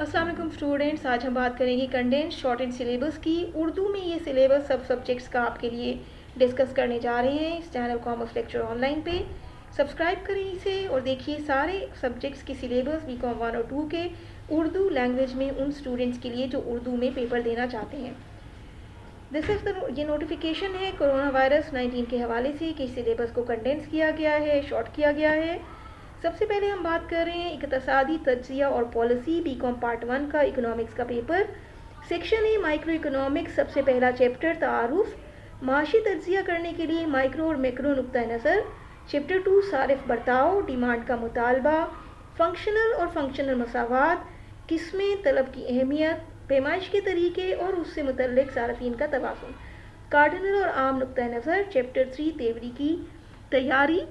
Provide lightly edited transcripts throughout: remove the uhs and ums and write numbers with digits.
अस्सलाम वालेकुम स्टूडेंट्स, आज हम बात करेंगे कंडेंस शॉर्ट एंड सिलेबस की। उर्दू में ये सिलेबस सब सब्जेक्ट्स का आपके लिए डिस्कस करने जा रहे हैं इस चैनल कॉमर्स लेक्चर ऑनलाइन पे। सब्सक्राइब करें इसे और देखिए सारे सब्जेक्ट्स की सिलेबस बीकॉम 1 और 2 के उर्दू लैंग्वेज में उन स्टूडेंट्स के लिए जो उर्दू में पेपर देना चाहते हैं। ये नोटिफिकेशन है कोरोना वायरस 19 के हवाले से कि सिलेबस को कंडेंस किया गया है, शॉर्ट किया गया है। सबसे पहले हम बात कर रहे हैं इक़्तिसादी तज्ज़िया और पॉलिसी बीकॉम पार्ट 1 का इकोनॉमिक्स का paper. Section A micro economics, सबसे पहला चैप्टर तारुफ, माशी तज्ज़िया करने के लिए माइक्रो और मैक्रो नुक्ता नज़र। चैप्टर 2 सारिफ बर्ताव, डिमांड का मुतालबा, फंक्शनल और फंक्शनल मसावात, किस्में, तलब की अहमियत, पैमाइश के तरीके और उससे मुतल्लिक सारफीन का तवाज़ुन, कार्डिनल और आम नुक्ता नज़र। चैप्टर 3 तेवरी की तैयारी,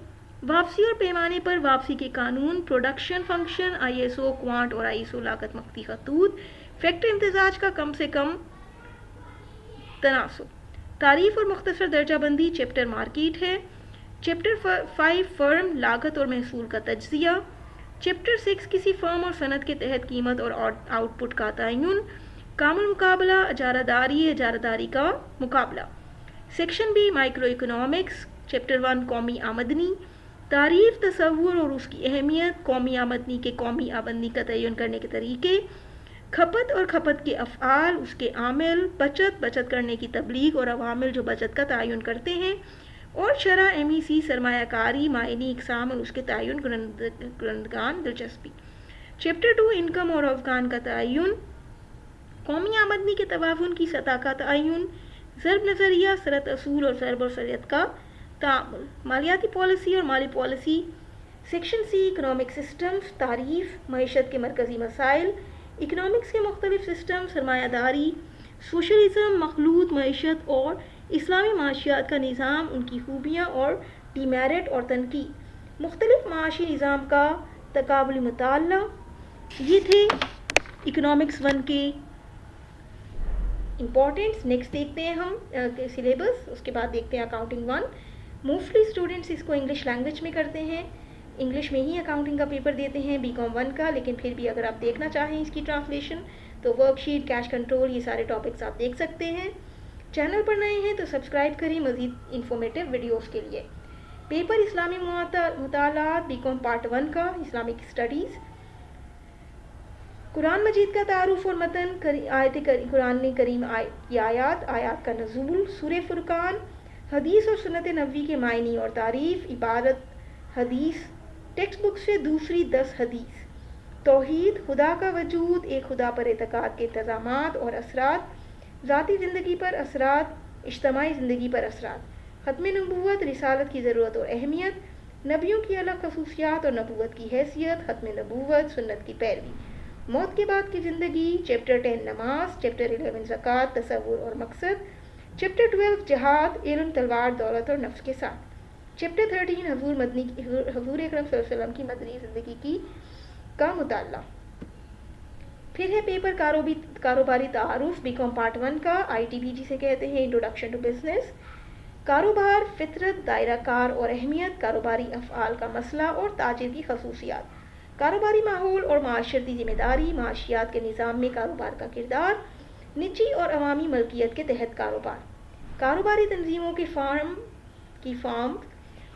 वापसी और पैमाने पर वापसी के कानून, प्रोडक्शन फंक्शन, ISO क्वांट और ISO लागत मख्ती खतूत, फैक्टर इम्तिजाज का कम से कम तनासुब, तारीफ और मुख्तसर दर्जाबंदी। चैप्टर मार्केट है। चैप्टर 5 फर्म, लागत और महसूल का तज्जिया। चैप्टर 6 किसी फर्म और सनत के तहत कीमत और आउटपुट का तयन, कामुल मुकाबला, इजारादारी का मुकाबला। Section B microeconomics, chapter 1 कौमी आमदनी, तारीफ, तसव्वुर और उसकी अहमियत, कौमी आमदनी के कौमी आमदनी का तयन करने के तरीके, खपत और खपत के अफ़आल, उसके आमिल, बचत करने की तबलीग और अवामिल जो बचत का तयन करते हैं, और शरह MEC सरमायाकारी, मायनी इकसाम और उसके तयन कुरंदगान दिलचस्पी। चैप्टर 2 इनकम और अफगान का तयन, कौमी आमदनी के तवाज़ुन की सतह का तयन, ज़रब नज़रिया, सरत असूल और ज़रब और सरियत का तामुल, मालियाती पॉलिसी और माली policy. Section C economic systems, तारीफ, मईशत के मरकज़ी मसाइल, इकनॉमिक्स के मुख्तलिफ सिस्टम, सरमायादारी, सोशलिज्म, मखलूत मईशत और इस्लामी माशियात का निज़ाम, उनकी खूबियाँ और डीमेरिट और तनकीद, मुख्तलिफ माशी निज़ाम का तकाबुली मुताला। ये थे इकनॉमिक्स 1 के इम्पॉर्टेंट्स। नेक्स्ट देखते हैं हम सिलेबस, उसके बाद देखते हैं अकाउंटिंग 1। मोस्टली स्टूडेंट्स इसको इंग्लिश लैंग्वेज में करते हैं, इंग्लिश में ही अकाउंटिंग का पेपर देते हैं बीकॉम 1 का, लेकिन फिर भी अगर आप देखना चाहें इसकी ट्रांसलेशन तो वर्कशीट, कैश कंट्रोल, ये सारे टॉपिक्स आप देख सकते हैं। चैनल पर नए हैं तो सब्सक्राइब करें मज़ीद इंफॉर्मेटिव वीडियोस के लिए। पेपर इस्लामी मुतालात बीकॉम पार्ट 1 का, इस्लामिक स्टडीज़, कुरान मजीद का तारुफ और मतन, आयत कुरान करीम की आयात का नज़ूल, सूरह फुरकान, हदीस और सुन्नत नबवी के मायनी और तारीफ, इबारत हदीस, टेक्स्ट बुक से दूसरी 10 हदीस, तौहीद, खुदा का वजूद, एक खुदा पर एतकाद के इंतज़ामात और असरात, ज़ाती ज़िंदगी पर असरात, इज्तमाई ज़िंदगी पर असरात, ख़त्म नबूवत, रिसालत की ज़रूरत और अहमियत, नबियों की अलग खसूसियात और नबूवत की हैसियत, ख़त्म नबूवत, सुन्नत की पैरवी, मौत के बाद की ज़िंदगी। चैप्टर 10 नमाज, चैप्टर 11 ज़कात, तसव्वुर और मकसद, चैप्टर 12 जहाद, इल्म, तलवार, दौलत और नफ्स के साथ, चैप्टर 13 हजूर अकरम सल्लल्लाहु अलैहि वसल्लम की मदनी ज़िंदगी की का मुताला। फिर है पेपर कारोबारी तारुफ बीकॉम पार्ट 1 का, ITB जिसे कहते हैं, इंट्रोडक्शन टू बिजनेस, कारोबार, फितरत, दायरा कार और अहमियत, कारोबारी अफ़आल का मसला और ताजिर की खसूसियात, कारोबारी माहौल और माशरती जिम्मेदारी, माशियात के निज़ाम में कारोबार का किरदार, निजी और अवामी मलकियत के तहत कारोबार, कारोबारी तंजीमों के फार्म,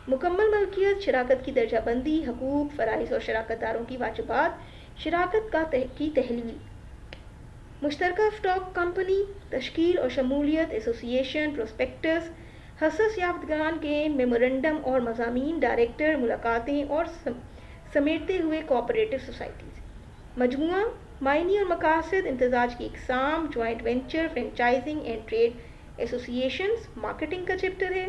मुकम्मल मलकियत, शराकत की दर्जाबंदी, हकूक, फ़राइज़ और शराकतदारों की वाजिबात, शराकत की तहलील, मुश्तरका स्टॉक कंपनी, तश्कील और शमूलियत, एसोसिएशन, प्रोस्पेक्टस, हसस याफ्तगान के मेमोरेंडम और मज़ामीन, डायरेक्टर, मुलाकातें और समेटते हुए कोऑपरेटिव सोसाइटीज़, मजमुआ, मायनी और मकासद, इम्तिजाज की इकसाम, joint venture, franchising and trade associations, marketing का चैप्टर है,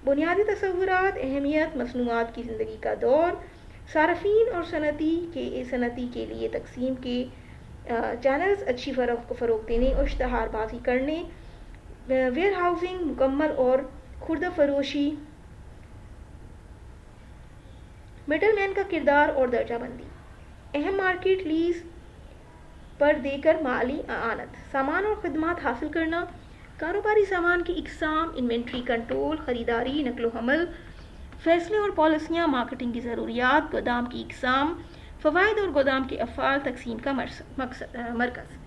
बुनियादी तसव्वुरात, अहमियत, मसनूआत की ज़िंदगी का दौर, सारफीन और सनती के लिए तकसीम के चैनल्स, अच्छी फ़रोग देने और इश्तहारबाजी करने, वेयर हाउसिंग, मुकम्मल और खुर्दा फरोशी, मिडल मैन का किरदार और दर्जाबंदी, अहम मार्केट लीज पर देकर माली आनत, सामान और खदमात हासिल करना, कारोबारी सामान की इकसाम, इन्वेंट्री कंट्रोल, ख़रीदारी, नकलो हमल, फैसले और पॉलिसियाँ, मार्केटिंग की ज़रूरियात, गोदाम की इकसाम, فوائد اور گودام کے افعال تقسیم کا مرکز،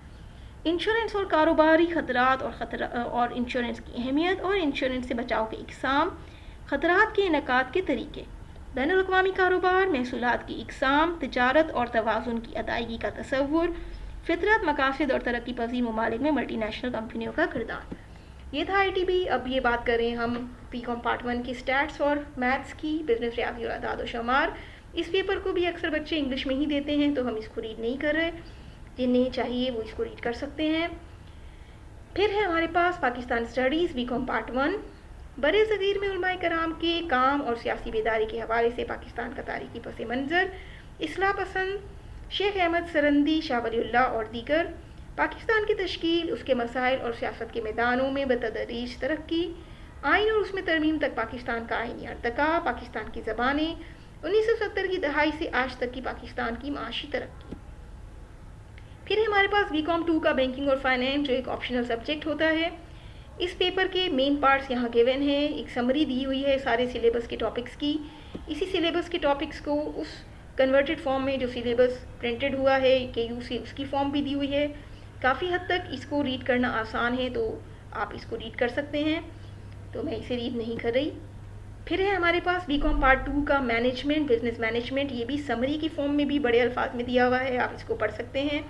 انشورنس اور کاروباری خطرات اور انشورنس کی اہمیت اور انشورنس سے بچاؤ کے اقسام، خطرات کے انعقاد کے طریقے، بین الاقوامی کاروبار، محصولات کی اقسام، تجارت اور توازن کی ادائیگی کا تصور، فطرت، مقاصد اور ترقی پذیر ممالک میں ملٹی نیشنل کمپنیوں کا کردار۔ یہ تھا ITB۔ اب یہ بات کریں ہم BCom پارٹ 1 کی اسٹیٹس اور میتھس کی، بزنس، ریاضی اور اعداد و شمار۔ اس پیپر کو بھی اکثر بچے انگلش میں ہی دیتے ہیں تو ہم اس کو ریڈ نہیں کر رہے، جنہیں چاہیے وہ اس کو ریڈ کر سکتے ہیں۔ پھر ہے ہمارے پاس پاکستان اسٹڈیز BCom پارٹ 1، برِ صغیر میں علماء کرام کے کام اور سیاسی بیداری کے حوالے سے پاکستان کا تاریخی پس منظر، اصلاح پسند، شیخ احمد سرندی، شاہ ولی اللہ اور دیگر، پاکستان کی تشکیل، اس کے مسائل اور سیاست کے میدانوں میں بتدریج ترقی، آئین اور اس میں ترمیم تک پاکستان کا آئینی ارتقاء، پاکستان کی زبانیں، 1970 کی دہائی سے آج تک کی پاکستان کی معاشی ترقی۔ پھر ہے ہمارے پاس BCom 2 کا بینکنگ اور فائنینس، جو ایک آپشنل سبجیکٹ ہوتا ہے۔ اس پیپر کے مین پارٹس یہاں گیون ہیں، ایک سمری دی ہوئی ہے سارے سلیبس کے ٹاپکس کی۔ اسی سلیبس کے ٹاپکس کو اس کنورٹڈ فارم میں جو سلیبس پرنٹڈ ہوا ہے KU سے، اس کی فارم بھی دی ہوئی ہے۔ کافی حد تک اس کو ریڈ کرنا آسان ہے تو آپ اس کو ریڈ کر سکتے ہیں، تو میں اسے ریڈ نہیں کر رہی۔ پھر ہے ہمارے پاس BCom پارٹ 2 کا مینجمنٹ، بزنس مینجمنٹ، یہ بھی سمری کی فارم میں بھی بڑے الفاظ میں دیا ہوا ہے، آپ اس کو پڑھ سکتے ہیں۔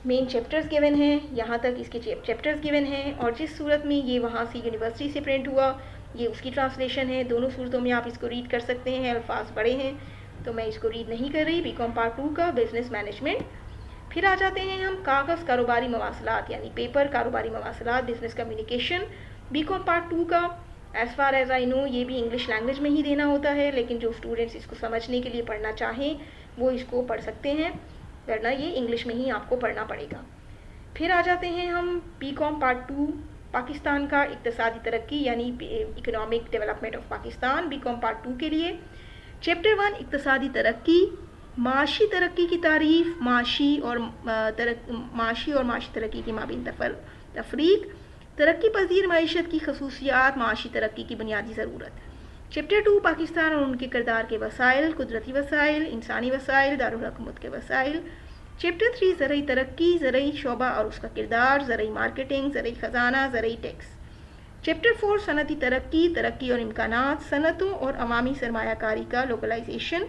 مین چیپٹرز گیون ہیں، یہاں تک اس کے چیپٹرز گیون ہیں، اور جس صورت میں یہ وہاں سے یونیورسٹی سے پرنٹ ہوا یہ اس کی ٹرانسلیشن ہے۔ دونوں صورتوں میں آپ اس کو ریڈ کر سکتے ہیں، الفاظ بڑے ہیں تو میں اس کو ریڈ نہیں کر رہی۔ BCom پارٹ 2 کا بزنس مینجمنٹ۔ پھر آ جاتے ہیں ہم کاغذ کاروباری مواصلات، یعنی پیپر کاروباری مواصلات، بزنس کمیونیکیشن، BCom پارٹ 2 کا۔ ایز فار ایز آئی نو یہ بھی انگلش لینگویج میں ہی دینا ہوتا ہے، لیکن جو اسٹوڈنٹس اس کو سمجھنے کے لیے پڑھنا چاہیں وہ اس کو پڑھ سکتے ہیں، ورنہ یہ انگلش میں ہی آپ کو پڑھنا پڑے گا۔ پھر آ جاتے ہیں ہم BCom پارٹ 2 پاکستان کا اقتصادی ترقی، یعنی economic development of Pakistan, BCom part 2 کے لیے۔ چیپٹر 1 اقتصادی ترقی، معاشی ترقی کی تعریف، معاشی اور معاشی ترقی کے مابین تفریق، ترقی پذیر معیشت کی خصوصیات، معاشی ترقی کی بنیادی ضرورت۔ چیپٹر 2 پاکستان اور ان کے کردار کے وسائل، قدرتی وسائل، انسانی وسائل، دارالحکومت کے وسائل۔ چیپٹر 3 زرعی ترقی، زرعی شعبہ اور اس کا کردار، زرعی مارکیٹنگ، زرعی خزانہ، زرعی ٹیکس۔ چیپٹر 4 صنعتی ترقی، ترقی اور امکانات، صنعتوں اور عوامی سرمایہ کاری کا لوکلائزیشن،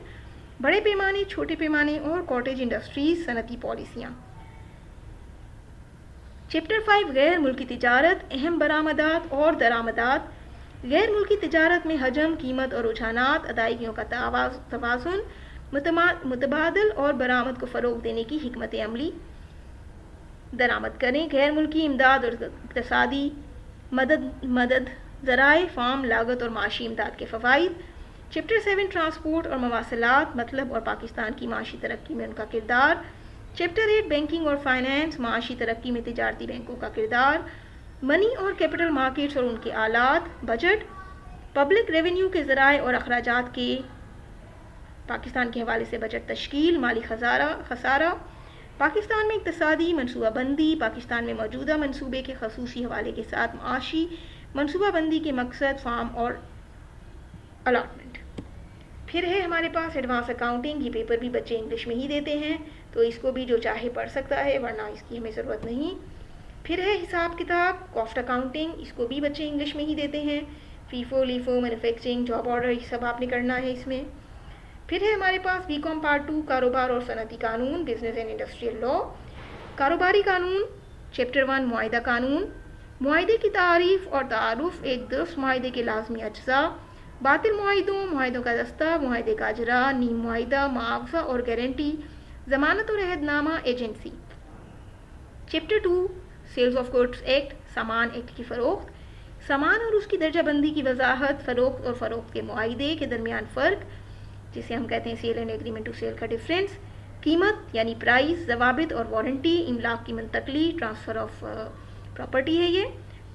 بڑے پیمانے، چھوٹے پیمانے اور کاٹیج انڈسٹریز، صنعتی پالیسیاں۔ چیپٹر 5 غیر ملکی تجارت، اہم برآمدات اور درآمدات، غیر ملکی تجارت میں حجم، قیمت اور رجحانات، ادائیگیوں کا توازن، متبادل اور برآمد کو فروغ دینے کی حکمت عملی۔ درآمد کریں، غیر ملکی امداد اور اقتصادی مدد، ذرائع فام، لاگت اور معاشی امداد کے فوائد۔ چیپٹر 7 ٹرانسپورٹ اور مواصلات، مطلب اور پاکستان کی معاشی ترقی میں ان کا کردار۔ چیپٹر 8 بینکنگ اور فائنینس، معاشی ترقی میں تجارتی بینکوں کا کردار، منی اور کیپٹل مارکیٹس اور ان کے آلات، بجٹ، پبلک ریونیو کے ذرائع اور اخراجات کے پاکستان کے حوالے سے بجٹ تشکیل، مالی خسارہ، پاکستان میں اقتصادی منصوبہ بندی، پاکستان میں موجودہ منصوبے کے خصوصی حوالے کے ساتھ معاشی منصوبہ بندی کے مقصد، فارم اور الاٹمنٹ۔ پھر ہے ہمارے پاس ایڈوانس اکاؤنٹنگ، یہ پیپر بھی بچے انگلش میں ہی دیتے ہیں تو اس کو بھی جو چاہے پڑھ سکتا ہے، ورنہ اس کی ہمیں ضرورت نہیں۔ پھر ہے حساب کتاب، کاسٹ اکاؤنٹنگ، اس کو بھی بچے انگلش میں ہی دیتے ہیں، FIFO, LIFO, manufacturing, job order, یہ سب آپ نے کرنا ہے اس میں۔ پھر ہے ہمارے پاس BCom پارٹ 2 کاروبار اور صنعتی قانون، بزنس اینڈ انڈسٹریل لا، کاروباری قانون۔ چیپٹر 1 معاہدہ قانون، معاہدے کی تعریف اور تعارف، ایک درست معاہدے کے لازمی اجزاء، باطل معاہدوں، معاہدوں کا دستہ، معاہدے کا اجرا، نیم معاہدہ، معاوضہ اور گارنٹی، ضمانت اور عہد نامہ، agency. Chapter 2 sales of goods act, سامان ایکٹ کی فروخت، سامان اور اس کی درجہ بندی کی وضاحت، فروخت اور فروخت کے معاہدے کے درمیان فرق، جسے ہم کہتے ہیں sale and agreement to sale کا ڈفرینس، قیمت یعنی پرائز، ضوابط اور وارنٹی، املاک کی منتقلی، ٹرانسفر آف پراپرٹی ہے یہ،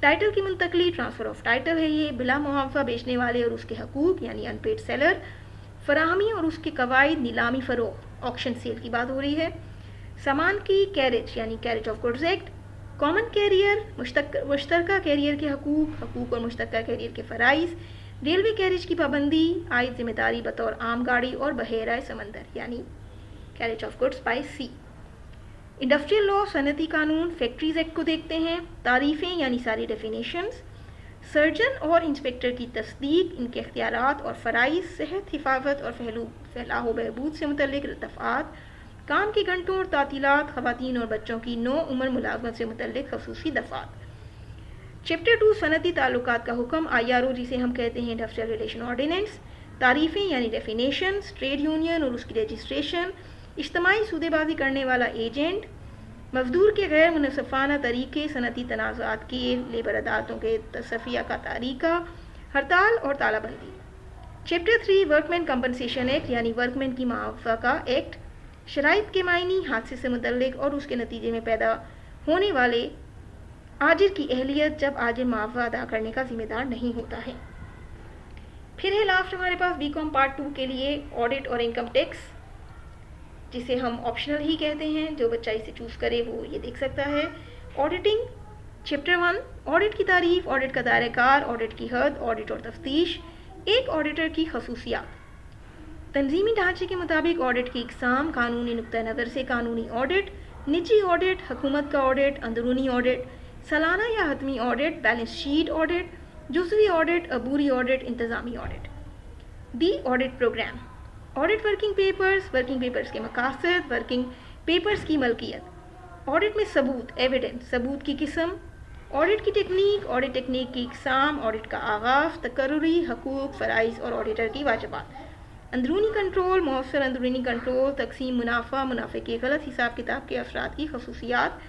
ٹائٹل کی منتقلی، ٹرانسفر آف ٹائٹل ہے یہ، بلا معاوضہ بیچنے والے اور اس کے حقوق یعنی ان پیڈ سیلر، فراہمی اور اس کے قواعد، نیلامی فروخت، آکشن سیل کی بات ہو رہی ہے، سامان کی کیریج یعنی carriage of goods act, common carrier, مشترکہ کیریئر کے حقوق اور مشترکہ کیریئر کے فرائض، ریلوے کیریج کی پابندی، عائد ذمہ داری بطور عام گاڑی اور بحیرہ سمندر یعنی carriage of goods by sea. Industrial law सनती कानून, फैक्ट्रीज एक्ट को देखते हैं। तारीफ़ें यानी सारी डेफिनेशंस। सर्जन और इंस्पेक्टर की तस्दीक, इनके इख्तियारात और फ़राइज़, सेहत, हिफाजत और फलाह बहबूद से मुतल्लिक़ दफ़ात, काम के घंटों और तातीलात, ख़वातीन और बच्चों की नौ उम्र मुलाज़मत से मुतल्लिक़ ख़ुसूसी दफ़ात। चैप्टर 2 सनती ताल्लुकात का हुक्म, IRO जिसे हम कहते हैं इंडस्ट्रियल रिलेशन ऑर्डिनेंस। तारीफ़ें यानी डेफिनेशंस, ट्रेड यूनियन और उसकी रजिस्ट्रेशन, इज्तमाही सूदेबाजी करने वाला एजेंट, मजदूर के गैर मुनसफ़ाना तरीके, सनती तनाज़ात के, लेबर अदालतों के तसफ़िया का तरीका, हड़ताल और तालाबंदी। चैप्टर 3 वर्कमैन कंपनसेशन एक्ट यानी वर्कमैन की मुआवजा का एक्ट, शराइत के मायनी, हादसे से मुतल्लिक और उसके नतीजे में पैदा होने वाले आजिर की अहलियत जब आजिर मुआवजा अदा करने का जिम्मेदार नहीं होता है। फिर है लास्ट हमारे पास BCom पार्ट 2 के लिए ऑडिट और इनकम टैक्स, जिसे हम ऑप्शनल ही कहते हैं, जो बच्चा इसे चूज़ करे वो ये देख सकता है। ऑडिटिंग चैप्टर 1, ऑडिट की तारीफ, ऑडिट का दायरेकार, ऑडिट की हद, ऑडिट और तफ्तीश, एक ऑडिटर की खसूसियात। तंजीमी ढांचे के मुताबिक ऑडिट की इकसाम, कानूनी नुक्ता नज़र से कानूनी ऑडिट, निजी ऑडिट, हुकूमत का ऑडिट, अंदरूनी ऑडिट, सालाना या हतमी ऑडिट, बैलेंस शीट ऑडिट, जुज़वी ऑडिट, अबूरी ऑडिट, इंतज़ामी audit. The audit programme, audit working papers के मकासद, वर्किंग पेपर्स की मलकियत, ऑडिट में सबूत, एविडेंस, सबूत की किस्म, ऑडिट की टेक्निक, ऑडिट टेक्निक की इकसाम, ऑडिट का आगाज़, तकर्रुरी, हकूक़, फ़राइज़ और ऑडिटर की वाजिबात, अंदरूनी कंट्रोल, मौसर अंदरूनी कंट्रोल, तकसीम मुनाफा, मुनाफे के गलत हिसाब किताब के अफराद की खसूसियात,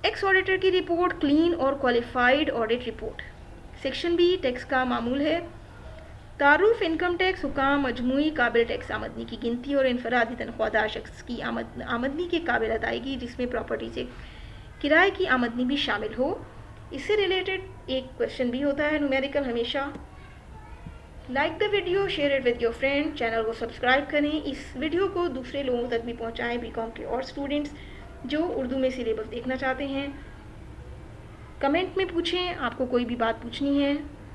एक्स ऑडिटर की रिपोर्ट, क्लीन और qualified audit report. Section B tax का मामूल है। तारुफ, इनकम टैक्स, हुकाम, मजमूई काबिल टैक्स आमदनी की गिनती और इनफरादी तनख्वाहदार शख्स की आमदनी के काबिल अदायगी जिसमें प्रॉपर्टी से किराए की आमदनी भी शामिल हो। इससे रिलेटेड एक क्वेश्चन भी होता है न्यूमेरिकल हमेशा। Like the video, share it with your friend, channel को सब्सक्राइब करें, इस वीडियो को दूसरे लोगों तक भी पहुँचाएँ, BCom के और स्टूडेंट्स जो उर्दू में सिलेबस देखना चाहते हैं। कमेंट में पूछें, आपको कोई भी बात पूछनी है।